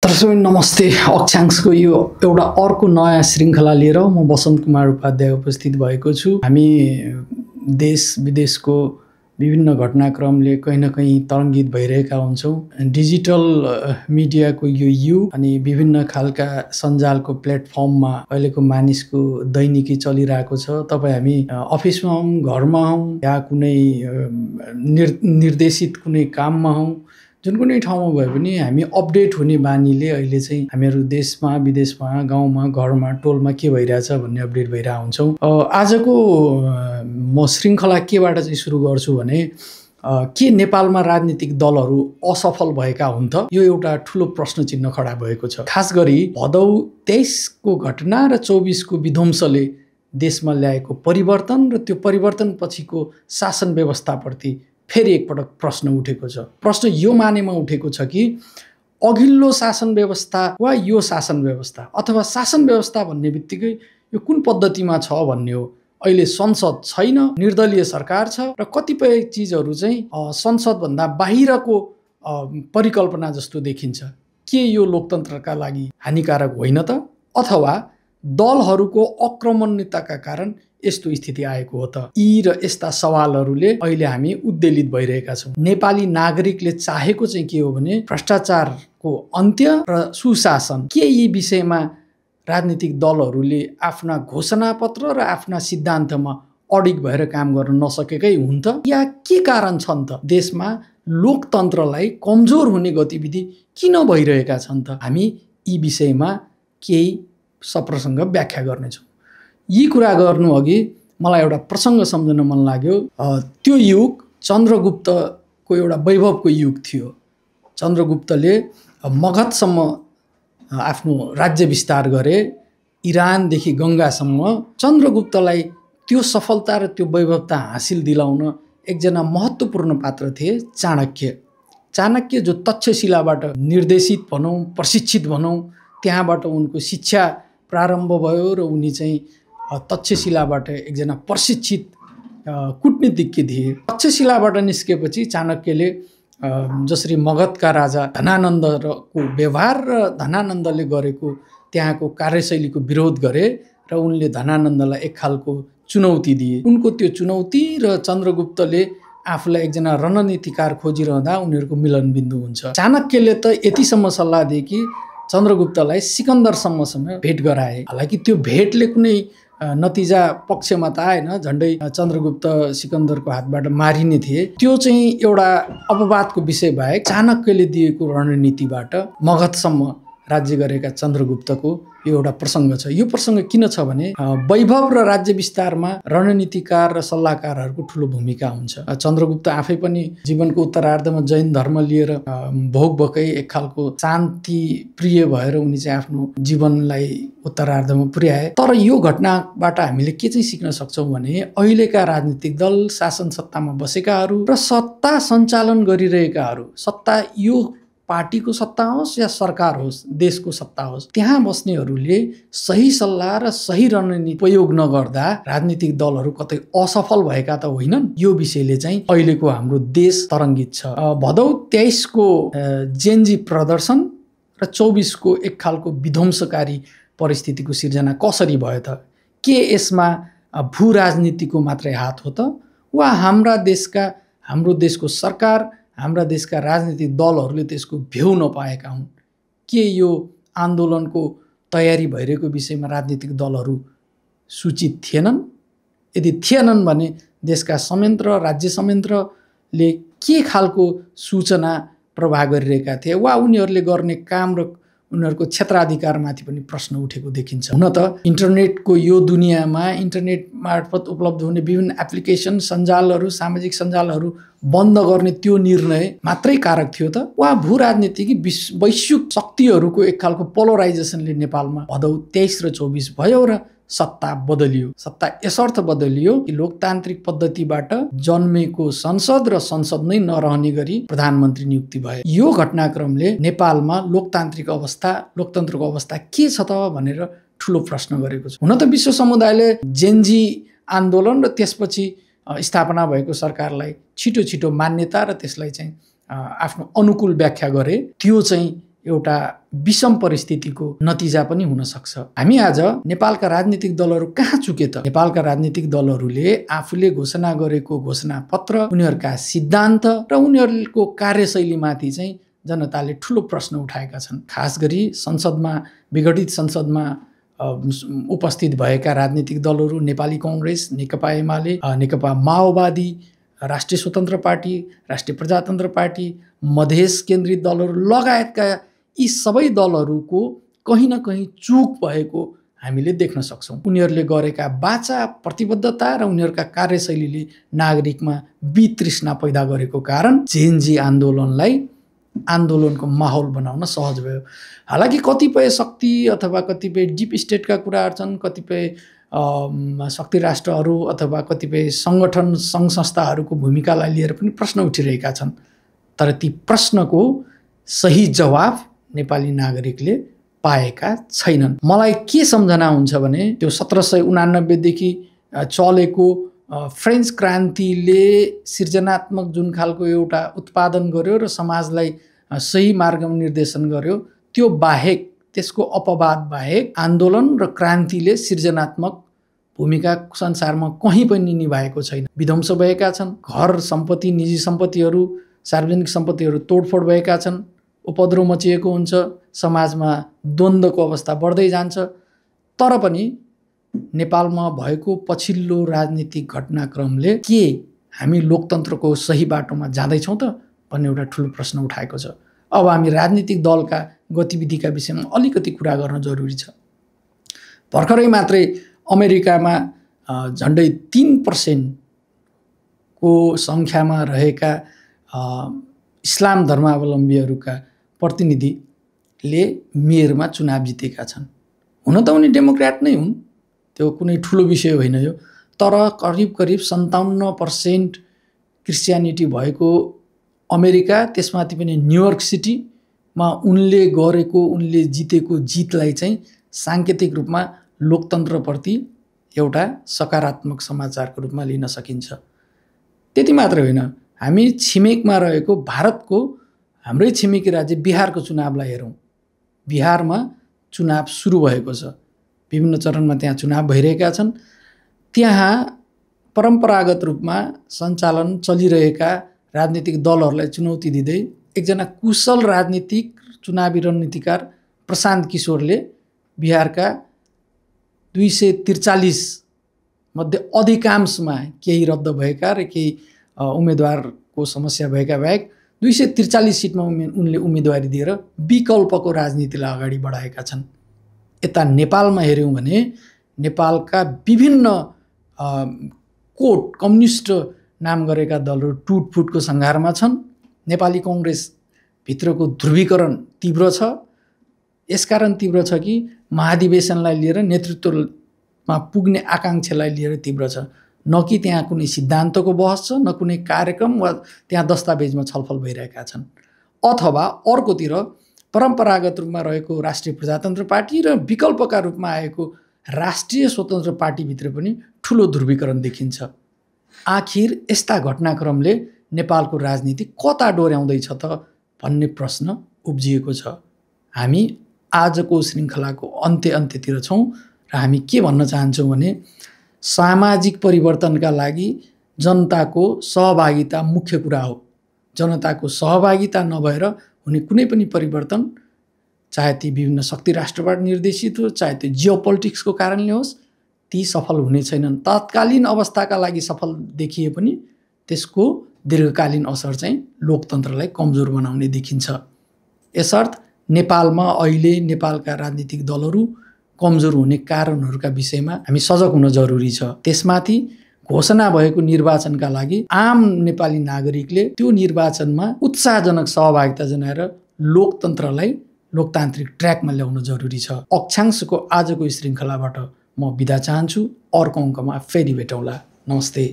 दर्शक नमस्ते। अक्षांशको यो एउटा अर्को नयाँ श्रृङ्खला लिएर म बसन्त कुमार उपाध्याय उपस्थित भएको छु। हामी देश विदेशको विभिन्न घटनाक्रमले कहीँ न कहीँ तरङ्गित भइरहेका हुन्छौँ। डिजिटल मिडियाको यो युग अनि विभिन्न खालका सञ्जालको प्लेटफर्ममा अहिलेको मानिसको दैनिकी चलिरहेको छ। तपाईँ हामी अफिसमा हौँ, घरमा हौँ या कुनै निर्देशित कुनै काममा हौँ, जुन कुनै ठाउँमा भए पनि हामी अपडेट हुने बानीले अहिले चाहिँ हामीहरू देशमा विदेशमा गाउँमा घरमा टोलमा के भइरहेछ भन्ने अपडेट भइरहेको हुन्छौँ। आजको म श्रृङ्खला केबाट चाहिँ सुरु गर्छु भने के नेपालमा राजनीतिक दलहरू असफल भएका हुन् त? यो एउटा ठुलो प्रश्न चिन्ह खडा भएको छ। खास गरी भदौ 23 को घटना र 24 को विध्वंसले देशमा ल्याएको परिवर्तन र त्यो परिवर्तन पछिको शासन व्यवस्थाप्रति फेरि एकपटक प्रश्न उठेको छ। प्रश्न यो मानेमा उठेको छ कि अघिल्लो शासन व्यवस्था वा यो शासन व्यवस्था अथवा शासन व्यवस्था भन्ने बित्तिकै यो कुन पद्धतिमा छ भन्ने हो। अहिले संसद छैन, निर्दलीय सरकार छ र कतिपय चिजहरू चाहिँ संसदभन्दा बाहिरको परिकल्पना जस्तो देखिन्छ। के यो लोकतन्त्रका लागि हानिकारक होइन त? अथवा दलहरूको आक्रमण्यताका कारण यस्तो स्थिति आएको हो त? यी र यस्ता सवालहरूले अहिले हामी उद्वेलित भइरहेका छौँ। नेपाली नागरिकले चाहेको चाहिँ के हो भने भ्रष्टाचारको अन्त्य र सुशासन। के यी विषयमा राजनीतिक दलहरूले आफ्ना घोषणापत्र र आफ्ना सिद्धान्तमा अडिग भएर काम गर्न नसकेकै हुन् त? या के कारण छन् त? देशमा लोकतन्त्रलाई कमजोर हुने गतिविधि किन भइरहेका छन् त? हामी यी विषयमा केही सप्रसङ्ग व्याख्या गर्नेछौँ। यी कुरा गर्नु अघि मलाई एउटा प्रसङ्ग सम्झन मन लाग्यो। त्यो युग चन्द्रगुप्तको एउटा वैभवको युग थियो। चन्द्रगुप्तले मगधसम्म आफ्नो राज्य विस्तार गरे, इरानदेखि गङ्गासम्म। चन्द्रगुप्तलाई त्यो सफलता र त्यो वैभवता हासिल दिलाउन एकजना महत्त्वपूर्ण पात्र थिए चाणक्य। चाणक्य जो तक्षशिलाबाट निर्देशित भनौँ, प्रशिक्षित भनौँ, त्यहाँबाट उनको शिक्षा प्रारम्भ भयो र उनी चाहिँ तक्षशिलाबाट एकजना प्रशिक्षित कूटनीतिज्ञ थिए। तक्षशिलाबाट निस्केपछि चाणक्यले जसरी मगधका राजा धनानन्दको व्यवहार र धनानन्दले गरेको त्यहाँको कार्यशैलीको विरोध गरे र उनले धनानन्दलाई एक खालको चुनौती दिए। उनको त्यो चुनौती र चन्द्रगुप्तले आफूलाई एकजना रणनीतिकार खोजिरहँदा उनीहरूको मिलनबिन्दु हुन्छ। चाणक्यले त यतिसम्म सल्लाह दिए कि चन्द्रगुप्तलाई सिकन्दरसम्म भेट गराए। हालाकि त्यो भेटले कुनै नतिजा पक्षमा त आएन, झन्डै चन्द्रगुप्त सिकन्दरको हातबाट मारिने थिए। त्यो चाहिँ एउटा अपवादको विषय बाहेक चाणक्यले दिएको रणनीतिबाट मगधसम्म राज्य गरेका चन्द्रगुप्तको यो एउटा प्रसङ्ग छ। यो प्रसङ्ग किन छ भने वैभव र राज्य विस्तारमा रणनीतिकार र सल्लाहकारहरूको ठुलो भूमिका हुन्छ। चन्द्रगुप्त आफै पनि जीवनको उत्तरार्धमा जैन धर्म लिएर भोक एक खालको शान्ति प्रिय भएर उनी चाहिँ आफ्नो जीवनलाई उत्तरार्धमा पुर्याए। तर यो घटनाबाट हामीले के चाहिँ सिक्न सक्छौँ भने अहिलेका राजनीतिक दल, शासन सत्तामा बसेकाहरू र सत्ता सञ्चालन गरिरहेकाहरू, सत्ता यो पार्टीको सत्ता होस् या सरकार होस्, देशको सत्ता होस्, त्यहाँ बस्नेहरूले सही सल्लाह र सही रणनीति प्रयोग नगर्दा राजनीतिक दलहरू कतै असफल भएका त होइनन्। यो विषयले चाहिँ अहिलेको हाम्रो देश तरङ्गित छ। भदौ 23 को जेनजी प्रदर्शन र 24 को एक खालको विध्वंसकारी परिस्थितिको सिर्जना कसरी भयो त? के यसमा भू राजनीतिको मात्रै हात हो त? वा हाम्रो देशको सरकार, हाम्रा देशका राजनीतिक दलहरूले त्यसको भ्यू नपाएका हुन्? के यो आन्दोलनको तयारी भइरहेको विषयमा राजनीतिक दलहरू सूचित थिएनन्? यदि थिएनन् भने देशका संयन्त्र, राज्य संयन्त्रले के खालको सूचना प्रवाह गरिरहेका थिए वा उनीहरूले गर्ने काम र उनीहरूको क्षेत्राधिकारमाथि पनि प्रश्न उठेको देखिन्छ। हुन त इन्टरनेटको यो दुनियाँमा इन्टरनेट मार्फत उपलब्ध हुने विभिन्न एप्लिकेसन, सञ्जालहरू, सामाजिक सञ्जालहरू बन्द गर्ने त्यो निर्णय मात्रै कारक थियो त? वा भू राजनीतिक वैश्विक शक्तिहरूको एक खालको पोलराइजेसनले नेपालमा भदौ 23 र 24 भयो र सत्ता बदलियो। सत्ता यसर्थ बदलियो कि लोकतान्त्रिक पद्धतिबाट जन्मेको संसद र संसद नै नरहने गरी प्रधानमन्त्री नियुक्ति भए। यो घटनाक्रमले नेपालमा लोकतन्त्रको अवस्था के छ त भनेर ठुलो प्रश्न गरेको छ। हुन त विश्व समुदायले जेनजी आन्दोलन र त्यसपछि स्थापना भएको सरकारलाई छिटो मान्यता र त्यसलाई चाहिँ आफ्नो अनुकूल व्याख्या गरे। त्यो चाहिँ एउटा विषम परिस्थितिको नतिजा पनि हुन सक्छ। हामी आज नेपालका राजनीतिक दलहरू कहाँ चुके त? नेपालका राजनीतिक दलहरूले आफूले घोषणा गरेको घोषणापत्र, उनीहरूका सिद्धान्त र उनीहरूको कार्यशैलीमाथि चाहिँ जनताले ठुलो प्रश्न उठाएका छन्। खास गरी संसदमा, विघटित संसदमा उपस्थित भएका राजनीतिक दलहरू नेपाली कांग्रेस, नेकपा एमाले, नेकपा माओवादी, राष्ट्रिय स्वतन्त्र पार्टी, राष्ट्रिय प्रजातन्त्र पार्टी, मधेस केन्द्रित दलहरू लगायतका यी सबै दलहरूको कहीँ न कहीँ चुक भएको हामीले देख्न सक्छौँ। उनीहरूले गरेका वाचा, प्रतिबद्धता र उनीहरूका कार्यशैलीले नागरिकमा वितृष्णा पैदा गरेको कारण जेएनजी आन्दोलनको माहौल बनाउन सहज भयो। हालाकि कतिपय शक्ति अथवा कतिपय डिप स्टेटका कुराहरू छन्, कतिपय शक्ति राष्ट्रहरू अथवा कतिपय सङ्गठन सङ्घ संस्थाहरूको भूमिकालाई लिएर पनि प्रश्न उठिरहेका छन्। तर ती प्रश्नको सही जवाफ नेपाली नागरिकले पाएका छैनन्। मलाई के सम्झना हुन्छ भने त्यो 1789 देखि चलेको फ्रेन्च क्रान्तिले सृजनात्मक जुन खालको एउटा उत्पादन गर्यो र समाजलाई सही मार्गमा निर्देशन गर्यो, त्यो बाहेक, त्यसको अपवाद बाहेक आन्दोलन र क्रान्तिले सृजनात्मक भूमिका संसारमा कहीँ पनि निभाएको छैन। विध्वंस भएका छन्, घर सम्पत्ति, निजी सम्पत्तिहरू, सार्वजनिक सम्पत्तिहरू तोडफोड भएका छन्, उपद्रव मचिएको हुन्छ, समाजमा द्वन्द्वको अवस्था बढ्दै जान्छ। तर पनि नेपालमा भएको पछिल्लो राजनीतिक घटनाक्रमले के हामी लोकतन्त्रको सही बाटोमा जाँदैछौँ त भन्ने एउटा ठुलो प्रश्न उठाएको छ। अब हामी राजनीतिक दलका गतिविधिका विषयमा अलिकति कुरा गर्न जरुरी छ। भर्खरै मात्रै अमेरिकामा झन्डै 3% को सङ्ख्यामा रहेका इस्लाम धर्मावलम्बीहरूका प्रतिनिधिले मेयरमा चुनाव जितेका छन्। हुन त उनी डेमोक्रेट नै हुन्, त्यो कुनै ठुलो विषय होइन यो। तर करिब 57% क्रिस्चियनिटी भएको अमेरिका, त्यसमाथि पनि न्युयोर्क सिटीमा उनले जितेको जितलाई चाहिँ साङ्केतिक रूपमा लोकतन्त्रप्रति एउटा सकारात्मक समाचारको रूपमा लिन सकिन्छ। त्यति मात्र होइन, हामी छिमेकमा रहेको भारतको हाम्रै छिमेकी राज्य बिहारको चुनावलाई हेरौँ। बिहारमा चुनाव सुरु भएको छ, विभिन्न चरणमा त्यहाँ चुनाव भइरहेका छन्। त्यहाँ परम्परागत रूपमा सञ्चालन चलिरहेका राजनीतिक दलहरूलाई चुनौती दिँदै एकजना कुशल राजनीतिक चुनावी रणनीतिकार प्रशान्त किशोरले बिहारका 243 मध्ये अधिकांशमा केही रद्द भएका र केही उम्मेदवारको समस्या भएका बाहेक 243 सिटमा उनले उम्मेदवारी दिएर विकल्पको राजनीतिलाई अगाडि बढाएका छन्। यता नेपालमा हेऱ्यौँ भने नेपालका विभिन्न कोट कम्युनिस्ट नाम गरेका दलहरू टुटफुटको सङ्घारमा छन्। नेपाली कांग्रेस भित्रको ध्रुवीकरण तीव्र छ। यसकारण तीव्र छ कि महाधिवेशनलाई लिएर नेतृत्वमा पुग्ने आकाङ्क्षालाई लिएर तीव्र छ। न कि त्यहाँ कुनै सिद्धान्तको बहस छ, न कुनै कार्यक्रम वा त्यहाँ दस्तावेजमा छलफल भइरहेका छन्। अथवा अर्कोतिर परम्परागत रूपमा रहेको राष्ट्रिय प्रजातन्त्र पार्टी र विकल्पका रूपमा आएको राष्ट्रिय स्वतन्त्र पार्टीभित्र पनि ठुलो ध्रुवीकरण देखिन्छ। आखिर यस्ता घटनाक्रमले नेपालको राजनीति कता डोर्याउँदैछ त भन्ने प्रश्न उब्जिएको छ। हामी आजको श्रृङ्खलाको अन्त्यतिर छौँ र हामी के भन्न चाहन्छौँ भने सामाजिक परिवर्तनका लागि जनताको सहभागिता मुख्य कुरा हो। जनताको सहभागिता नभएर हुने कुनै पनि परिवर्तन, चाहे ती विभिन्न शक्ति राष्ट्रबाट निर्देशित हो, चाहे त्यो जियोपोलिटिक्सको कारणले होस्, ती सफल हुने छैनन्। तत्कालीन अवस्थाका लागि सफल देखिए पनि त्यसको दीर्घकालीन असर चाहिँ लोकतन्त्रलाई कमजोर बनाउने देखिन्छ। यसर्थ नेपालमा अहिले नेपालका राजनीतिक दलहरू कमजोर हुने कारणहरूका विषयमा हामी सजग हुन जरुरी छ। त्यसमाथि घोषणा भएको निर्वाचनका लागि आम नेपाली नागरिकले त्यो निर्वाचनमा उत्साहजनक सहभागिता जनाएर लोकतन्त्रलाई लोकतान्त्रिक ट्र्याकमा ल्याउन जरुरी छ। अक्षांशको आजको श्रृङ्खलाबाट म बिदा चाहन्छु। अर्को अङ्कमा फेरि भेटौँला। नमस्ते।